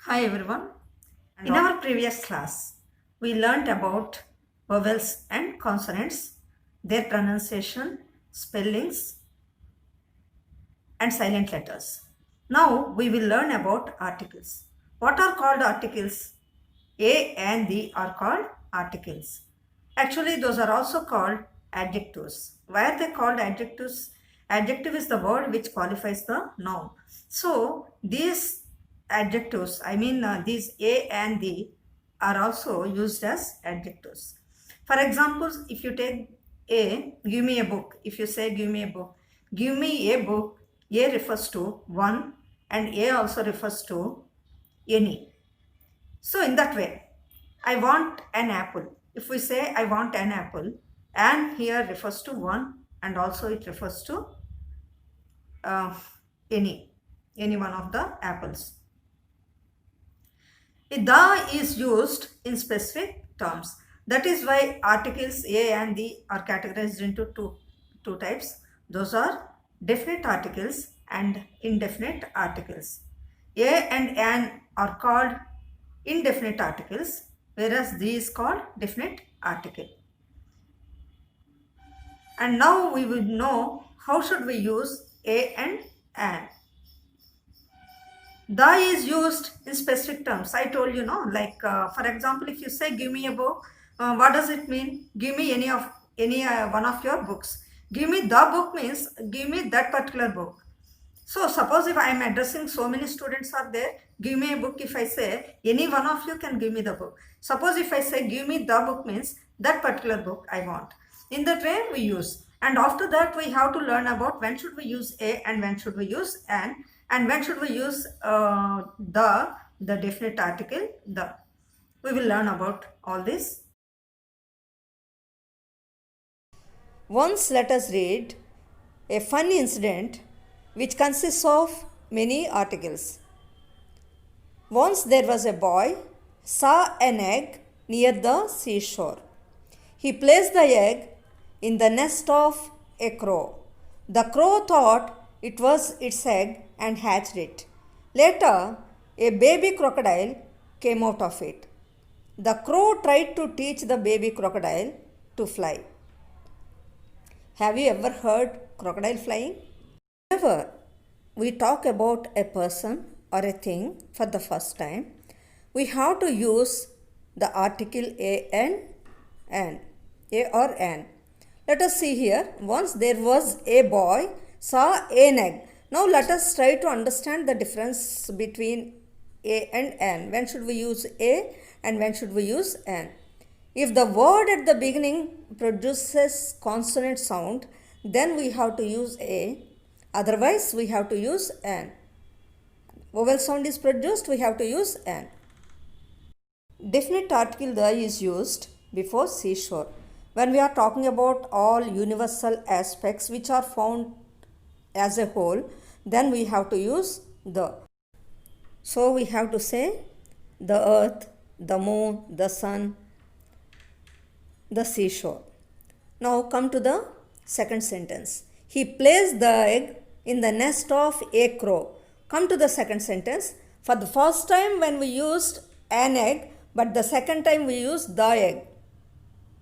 Hi everyone. In our previous class, we learnt about vowels and consonants, their pronunciation, spellings, and silent letters. Now we will learn about articles. What are called articles? A and the are called articles. Actually, those are also called adjectives. Why are they called adjectives? Adjective is the word which qualifies the noun. So these adjectives, these a and the are also used as adjectives. For example, if you take a, give me a book. If you say give me a book, give me a book, a refers to one and a also refers to any. So in that way, I want an apple. If we say I want an apple, and here refers to one and also it refers to uh, any, any one of the apples. The is used in specific terms. That is why articles a and the are categorized into two types. Those are definite articles and indefinite articles. A and an are called indefinite articles, whereas the is called definite article. And now we will know how should we use a and an. The is used in specific terms. I told you, no, like for example, if you say give me a book, what does it mean? Give me any one of your books. Give me the book means give me that particular book. So suppose if I am addressing so many students are there, give me a book. If I say any one of you can give me the book. Suppose if I say give me the book means that particular book I want. In that way we use. And after that we have to learn about when should we use a and when should we use an and when should we use the definite article the. We will learn about all this. Once let us read a fun incident which consists of many articles. Once there was a boy saw an egg near the seashore. He placed the egg in the nest of a crow. The crow thought it was its egg and hatched it. Later, a baby crocodile came out of it. The crow tried to teach the baby crocodile to fly. Have you ever heard crocodile flying? Whenever we talk about a person or a thing for the first time, we have to use the article a and an. A or an. Let us see here. Once there was a boy saw an egg. Now let us try to understand the difference between a and an. When should we use a and when should we use an? If the word at the beginning produces consonant sound, then we have to use a. Otherwise, we have to use an. Vowel sound is produced, we have to use an. Definite article the is used before seashore. When we are talking about all universal aspects which are found as a whole, then we have to use the. So we have to say the earth, the moon, the sun, the seashore. Now come to the second sentence. He placed the egg in the nest of a crow. Come to the second sentence. For the first time when we used an egg, but the second time we used the egg.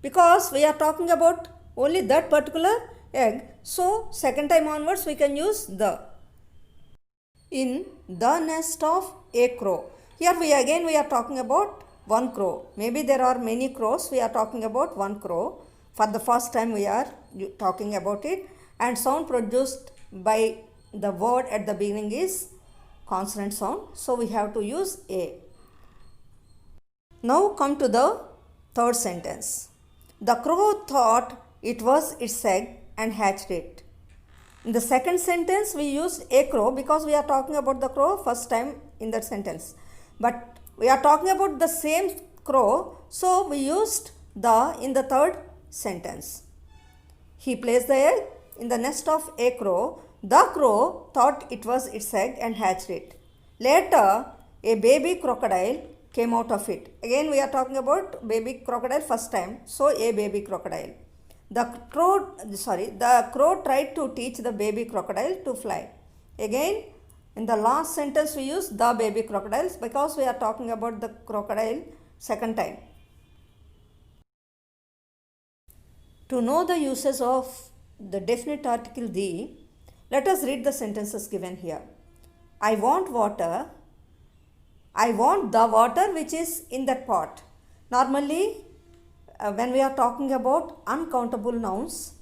Because we are talking about only that particular egg. So second time onwards we can use the. In the nest of a crow. Here we are talking about one crow. Maybe there are many crows. We are talking about one crow. For the first time we are talking about it. And sound produced by the word at the beginning is consonant sound. So we have to use a. Now come to the third sentence. The crow thought it was its egg and hatched it. In the second sentence, we used a crow because we are talking about the crow first time in that sentence. But we are talking about the same crow, so we used the in the third sentence. He placed the egg in the nest of a crow. The crow thought it was its egg and hatched it. Later, a baby crocodile came out of it. Again, we are talking about baby crocodile first time, so a baby crocodile. The crow tried to teach the baby crocodile to fly. Again, In the last sentence we use the baby crocodiles because we are talking about the crocodile second time. To know the uses of the definite article the, let us read the sentences given here. I want water. I want the water which is in that pot. Normally, when we are talking about uncountable nouns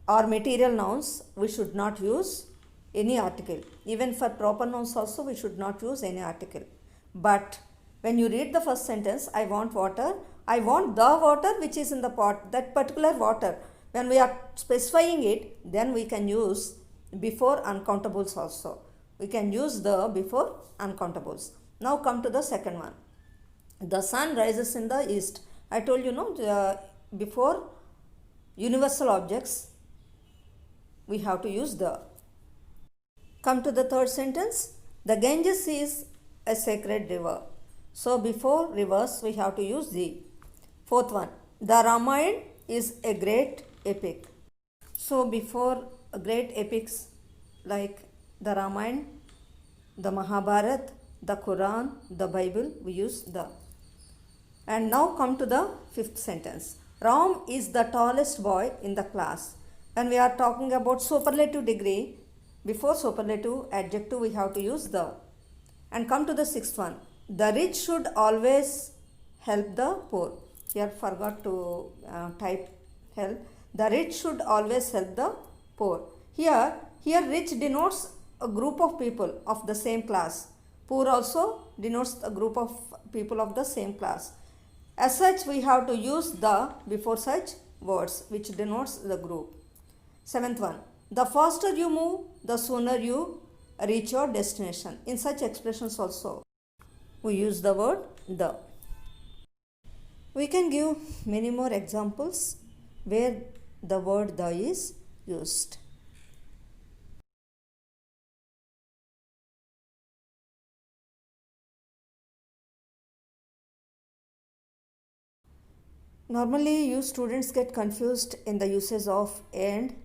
or material nouns, we should not use any article. Even for proper nouns also, we should not use any article. But when you read the first sentence, I want water, I want the water which is in the pot, that particular water. When we are specifying it, then we can use before uncountables also. We can use the before uncountables. Now come to the second one. The sun rises in the east. I told you, before universal objects, we have to use the. Come to the third sentence. The Ganges is a sacred river. So before rivers, we have to use the. Fourth one. The Ramayana is a great epic. So before great epics like the Ramayana, the Mahabharata, the Quran, the Bible, we use the. And now come to the fifth sentence. Ram is the tallest boy in the class. When we are talking about superlative degree, before superlative adjective we have to use the. And come to the sixth one. The rich should always help the poor. Here forgot to type help. The rich should always help the poor. Here rich denotes a group of people of the same class. Poor also denotes a group of people of the same class. As such, we have to use the before such words which denotes the group. Seventh one. The faster you move, the sooner you reach your destination. In such expressions also, we use the word the. We can give many more examples where the word the is used. Normally, you students get confused in the uses of and.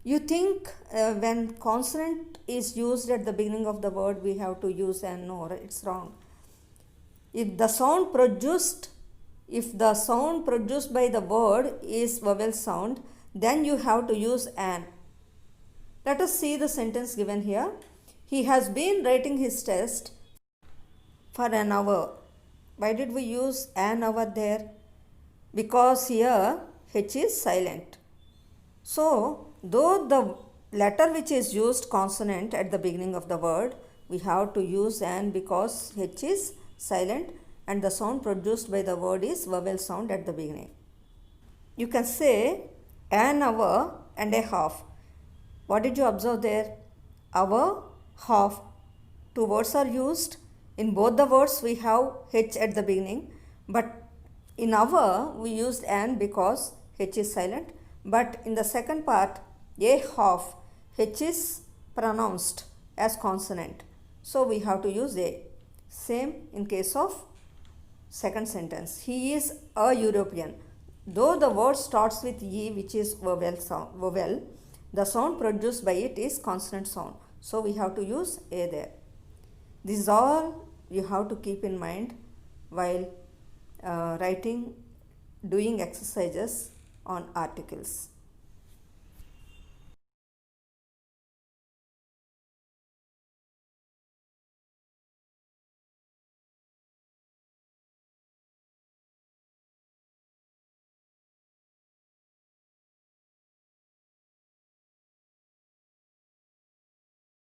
You think when consonant is used at the beginning of the word, we have to use and. No, it's wrong. If the sound produced by the word is vowel sound, then you have to use an. Let us see the sentence given here. He has been writing his test for an hour. Why did we use an hour there? Because here H is silent. So, though the letter which is used consonant at the beginning of the word, we have to use an because H is silent and the sound produced by the word is vowel sound at the beginning. You can say an hour and a half. What did you observe there? Hour, half. Two words are used. In both the words we have H at the beginning, but in hour we used an because H is silent, but in the second part, a half, H is pronounced as consonant. So we have to use a. Same in case of second sentence. He is a European. Though the word starts with E, which is vowel, the sound produced by it is consonant sound. So we have to use a there. This is all you have to keep in mind while doing exercises on articles.